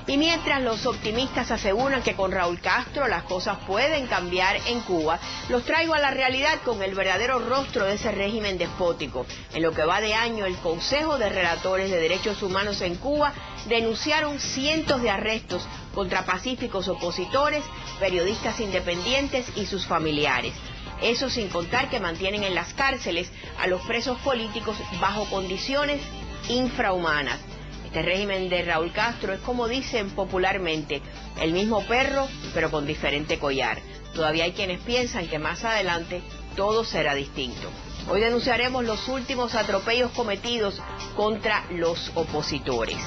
Y mientras los optimistas aseguran que con Raúl Castro las cosas pueden cambiar en Cuba, los traigo a la realidad con el verdadero rostro de ese régimen despótico. En lo que va de año, el Consejo de Relatores de Derechos Humanos en Cuba denunciaron cientos de arrestos contra pacíficos opositores, periodistas independientes y sus familiares. Eso sin contar que mantienen en las cárceles a los presos políticos bajo condiciones infrahumanas. Este régimen de Raúl Castro es, como dicen popularmente, el mismo perro, pero con diferente collar. Todavía hay quienes piensan que más adelante todo será distinto. Hoy denunciaremos los últimos atropellos cometidos contra los opositores.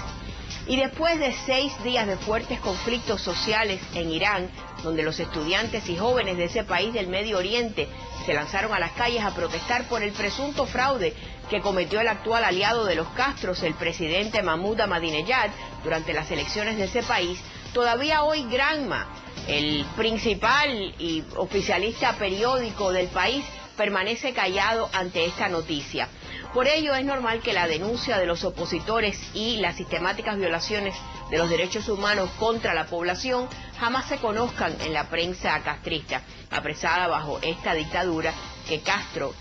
Y después de 6 días de fuertes conflictos sociales en Irán, donde los estudiantes y jóvenes de ese país del Medio Oriente se lanzaron a las calles a protestar por el presunto fraude que cometió el actual aliado de los Castros, el presidente Mahmoud Ahmadinejad, durante las elecciones de ese país, todavía hoy Granma, el principal y oficialista periódico del país, permanece callado ante esta noticia. Por ello es normal que la denuncia de los opositores y las sistemáticas violaciones de los derechos humanos contra la población jamás se conozcan en la prensa castrista, apresada bajo esta dictadura que Castro,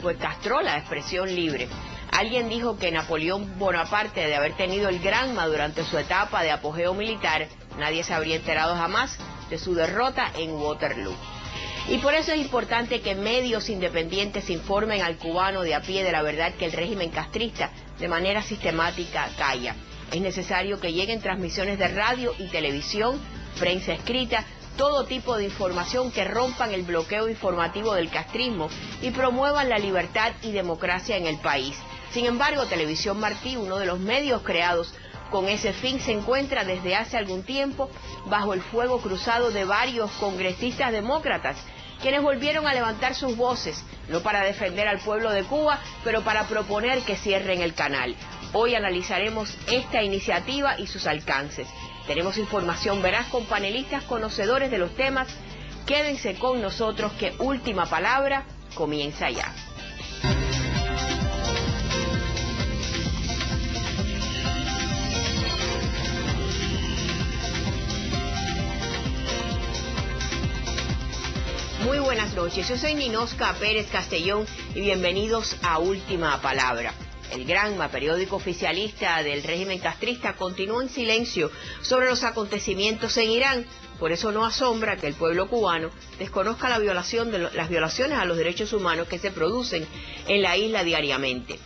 pues castró la expresión libre. Alguien dijo que Napoleón Bonaparte, de haber tenido el Granma durante su etapa de apogeo militar, nadie se habría enterado jamás de su derrota en Waterloo. Y por eso es importante que medios independientes informen al cubano de a pie de la verdad que el régimen castrista de manera sistemática calla. Es necesario que lleguen transmisiones de radio y televisión, prensa escrita, todo tipo de información que rompan el bloqueo informativo del castrismo y promuevan la libertad y democracia en el país. Sin embargo, Televisión Martí, uno de los medios creados con ese fin, se encuentra desde hace algún tiempo bajo el fuego cruzado de varios congresistas demócratas, quienes volvieron a levantar sus voces, no para defender al pueblo de Cuba, pero para proponer que cierren el canal. Hoy analizaremos esta iniciativa y sus alcances. Tenemos información veraz con panelistas conocedores de los temas. Quédense con nosotros que Última Palabra comienza ya. Muy buenas noches, yo soy Ninosca Pérez Castellón y bienvenidos a Última Palabra. El Granma, periódico oficialista del régimen castrista, continúa en silencio sobre los acontecimientos en Irán. Por eso no asombra que el pueblo cubano desconozca las violaciones a los derechos humanos que se producen en la isla diariamente.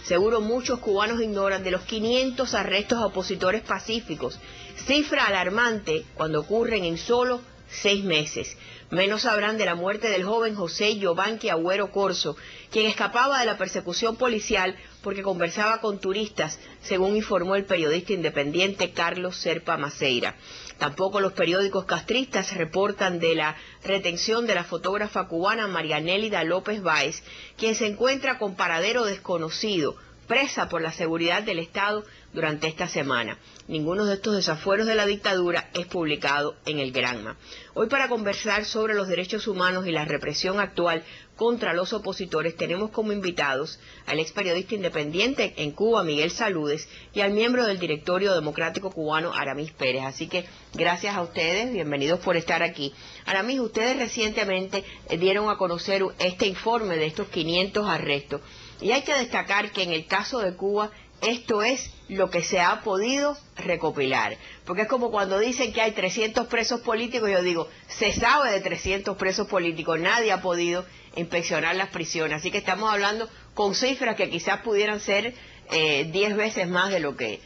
Seguro muchos cubanos ignoran de los 500 arrestos a opositores pacíficos, cifra alarmante cuando ocurren en solo 6 meses. Menos sabrán de la muerte del joven José Giovanni Agüero Corso, quien escapaba de la persecución policial porque conversaba con turistas, según informó el periodista independiente Carlos Serpa Maceira. Tampoco los periódicos castristas reportan de la retención de la fotógrafa cubana Marianélida López Báez, quien se encuentra con paradero desconocido, presa por la seguridad del Estado durante esta semana. Ninguno de estos desafueros de la dictadura es publicado en el Granma. Hoy, para conversar sobre los derechos humanos y la represión actual contra los opositores, tenemos como invitados al ex periodista independiente en Cuba, Miguel Saludes, y al miembro del Directorio Democrático Cubano, Aramis Pérez. Así que gracias a ustedes, bienvenidos por estar aquí. Aramis, ustedes recientemente dieron a conocer este informe de estos 500 arrestos. Y hay que destacar que en el caso de Cuba, esto es lo que se ha podido recopilar. Porque es como cuando dicen que hay 300 presos políticos, yo digo, se sabe de 300 presos políticos, nadie ha podido inspeccionar las prisiones. Así que estamos hablando con cifras que quizás pudieran ser 10 veces más de lo que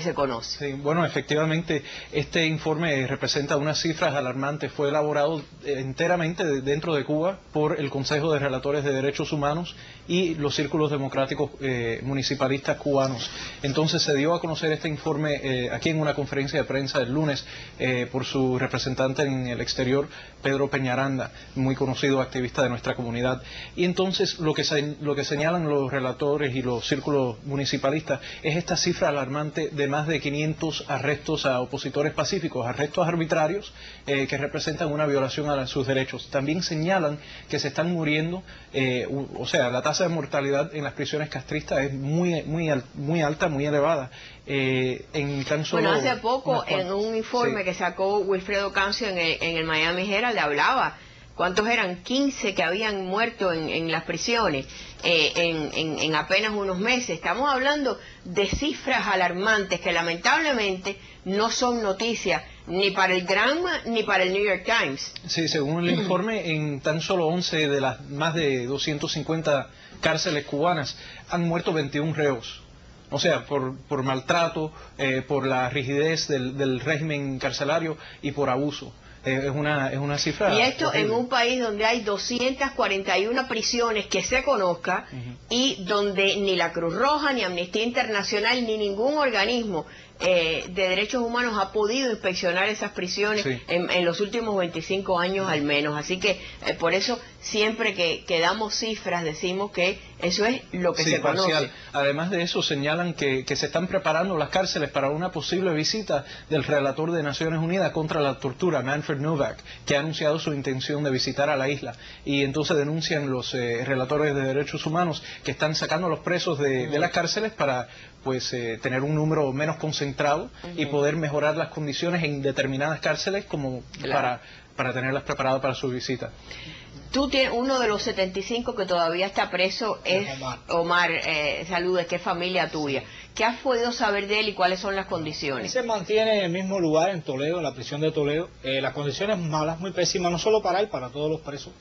se conoce. Sí, bueno, efectivamente, este informe representa unas cifras alarmantes. Fue elaborado enteramente dentro de Cuba por el Consejo de Relatores de Derechos Humanos y los círculos democráticos municipalistas cubanos. Entonces se dio a conocer este informe aquí en una conferencia de prensa el lunes por su representante en el exterior, Pedro Peñaranda, muy conocido activista de nuestra comunidad. Y entonces lo que señalan los relatores y los círculos municipalistas es esta cifra alarmante de más de 500 arrestos a opositores pacíficos, arrestos arbitrarios que representan una violación a sus derechos. También señalan que se están muriendo, o sea, la tasa de mortalidad en las prisiones castristas es muy alta, muy elevada. En tan solo hace poco en un informe que sacó Wilfredo Cancio en el Miami Herald hablaba ¿cuántos eran? 15 que habían muerto en las prisiones en apenas unos meses. Estamos hablando de cifras alarmantes que lamentablemente no son noticias ni para el Granma ni para el New York Times. Sí, según el informe, en tan solo 11 de las más de 250 cárceles cubanas han muerto 21 reos. O sea, por maltrato, por la rigidez del régimen carcelario y por abuso. Es una cifra. Y esto horrible. En un país donde hay 241 prisiones que se conozca y donde ni la Cruz Roja, ni Amnistía Internacional, ni ningún organismo de derechos humanos ha podido inspeccionar esas prisiones en los últimos 25 años al menos. Así que por eso siempre que damos cifras decimos que eso es lo que se conoce. Además de eso señalan que se están preparando las cárceles para una posible visita del relator de Naciones Unidas contra la tortura, Manfred Novak, que ha anunciado su intención de visitar a la isla. Y entonces denuncian los relatores de derechos humanos que están sacando a los presos de las cárceles para tener un número menos concentrado y poder mejorar las condiciones en determinadas cárceles como para tenerlas preparadas para su visita. Tú tienes uno de los 75 que todavía está preso, es Omar Saludes, que es familia tuya. ¿Qué has podido saber de él y cuáles son las condiciones? Se mantiene en el mismo lugar en Toledo, en la prisión de Toledo. Las condiciones malas, muy pésimas, no solo para él, para todos los presos.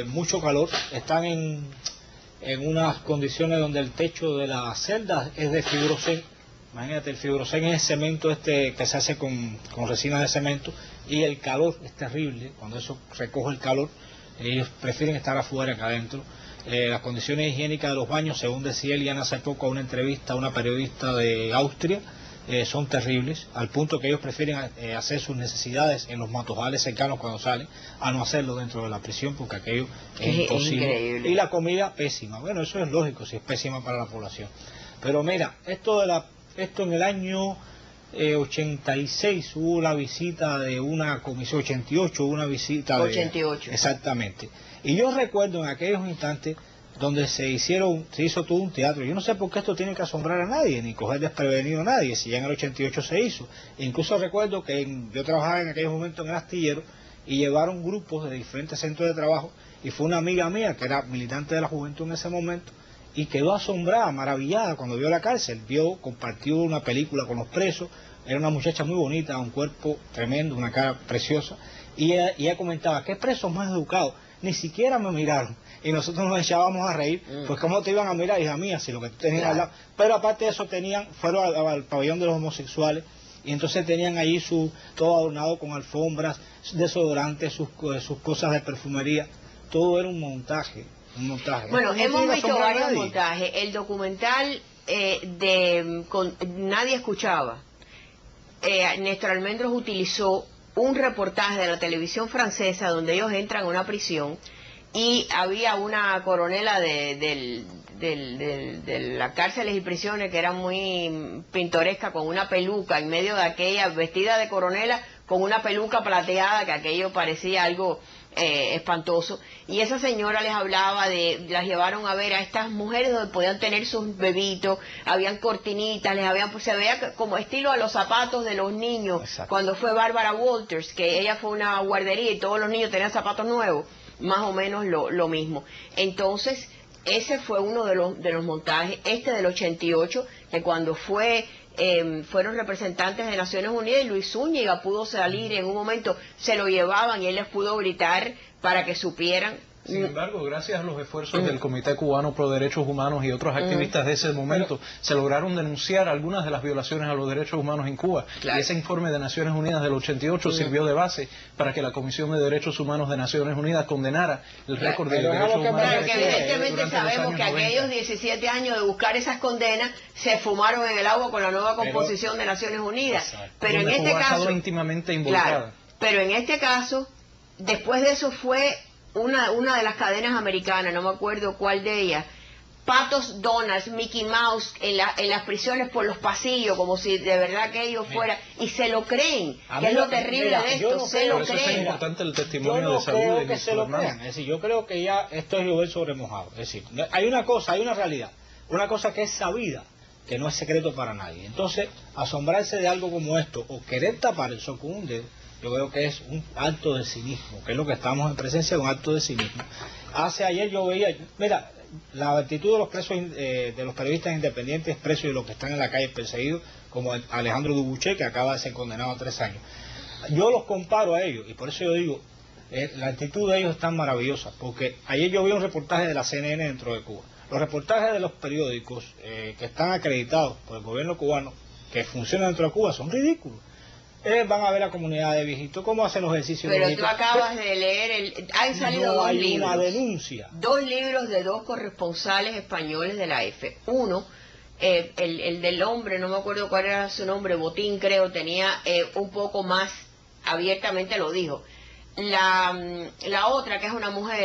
Mucho calor, están en unas condiciones donde el techo de la celda es de fibrocén. Imagínate, el fibrocén es el cemento que se hace con resina de cemento, y el calor es terrible. Cuando eso recoge el calor, ellos prefieren estar afuera que adentro. Las condiciones higiénicas de los baños, según decía Eliana hace poco a una entrevista a una periodista de Austria, son terribles, al punto que ellos prefieren hacer sus necesidades en los matojales cercanos cuando salen, a no hacerlo dentro de la prisión, porque aquello es imposible. Increíble. Y la comida pésima. Bueno, eso es lógico, si es pésima para la población. Pero mira, esto en el año 86 hubo la visita de una comisión, 88 hubo una visita de... 88. Exactamente. Y yo recuerdo en aquellos instantes donde se hizo todo un teatro. Yo no sé por qué esto tiene que asombrar a nadie, ni coger desprevenido a nadie, si ya en el 88 se hizo. E incluso recuerdo que yo trabajaba en aquellos momentos en el astillero y llevaron grupos de diferentes centros de trabajo, y fue una amiga mía que era militante de la juventud en ese momento, y quedó asombrada, maravillada cuando vio la cárcel, compartió una película con los presos. Era una muchacha muy bonita, un cuerpo tremendo, una cara preciosa, y ella comentaba, ¿qué presos más educados? Ni siquiera me miraron, y nosotros nos echábamos a reír, pues cómo te iban a mirar, hija mía, si lo que tú tenías al lado. Pero aparte de eso fueron al pabellón de los homosexuales, y entonces tenían allí todo adornado con alfombras, desodorantes, sus cosas de perfumería. Todo era un montaje. Bueno, hemos visto varios montajes. El documental Nadie Escuchaba, Néstor Almendros utilizó un reportaje de la televisión francesa donde ellos entran a una prisión y había una coronela de las cárceles y prisiones que era muy pintoresca, con una peluca en medio de aquella, vestida de coronela con una peluca plateada, que aquello parecía algo espantoso, y esa señora les hablaba las llevaron a ver a estas mujeres donde podían tener sus bebitos, habían cortinitas, se veía como estilo a los zapatos de los niños. Exacto. Cuando fue Barbara Walters, que ella fue una guardería y todos los niños tenían zapatos nuevos, más o menos lo mismo. Entonces ese fue uno de los montajes. Del 88, que cuando fueron representantes de Naciones Unidas, y Luis Zúñiga pudo salir en un momento, se lo llevaban y él les pudo gritar para que supieran. Sin embargo, gracias a los esfuerzos del Comité Cubano Pro Derechos Humanos y otros activistas de ese momento, se lograron denunciar algunas de las violaciones a los derechos humanos en Cuba. Claro. Y ese informe de Naciones Unidas del 88 sirvió de base para que la Comisión de Derechos Humanos de Naciones Unidas condenara el récord de derechos humanos. Pero que evidentemente sabemos que aquellos 17 años de buscar esas condenas se fumaron en el agua con la nueva composición de Naciones Unidas. Exacto. Pero en este caso, íntimamente involucrada. Claro, pero en este caso, después de eso fue una de las cadenas americanas, no me acuerdo cuál de ellas, Patos Donald, Mickey Mouse en las prisiones por los pasillos, como si de verdad que ellos fueran, y se lo creen, que es lo terrible de esto, se lo creen. Es importante el testimonio de salud de que se lo crean, es decir, yo creo que ya esto es llover sobre mojado, es decir, hay una cosa, hay una realidad, una cosa que es sabida, que no es secreto para nadie. Entonces, asombrarse de algo como esto, o querer tapar el sol con un dedo, yo creo que es un acto de cinismo, que es lo que estamos en presencia de un acto de cinismo. Ayer yo veía, mira, la actitud de los presos, de los periodistas independientes presos y los que están en la calle perseguidos, como Alejandro Dubuché, que acaba de ser condenado a 3 años. Yo los comparo a ellos, y por eso yo digo, la actitud de ellos es tan maravillosa, porque ayer yo vi un reportaje de la CNN dentro de Cuba. Los reportajes de los periódicos que están acreditados por el gobierno cubano, que funcionan dentro de Cuba, son ridículos. Van a ver la comunidad de viejitos, cómo hacen los ejercicios. Pero tú acabas de leer, han salido no dos hay libros. Una denuncia. 2 libros de 2 corresponsales españoles de la EFE. Uno, el del hombre, no me acuerdo cuál era su nombre, Botín creo, tenía un poco más abiertamente lo dijo. La otra, que es una mujer,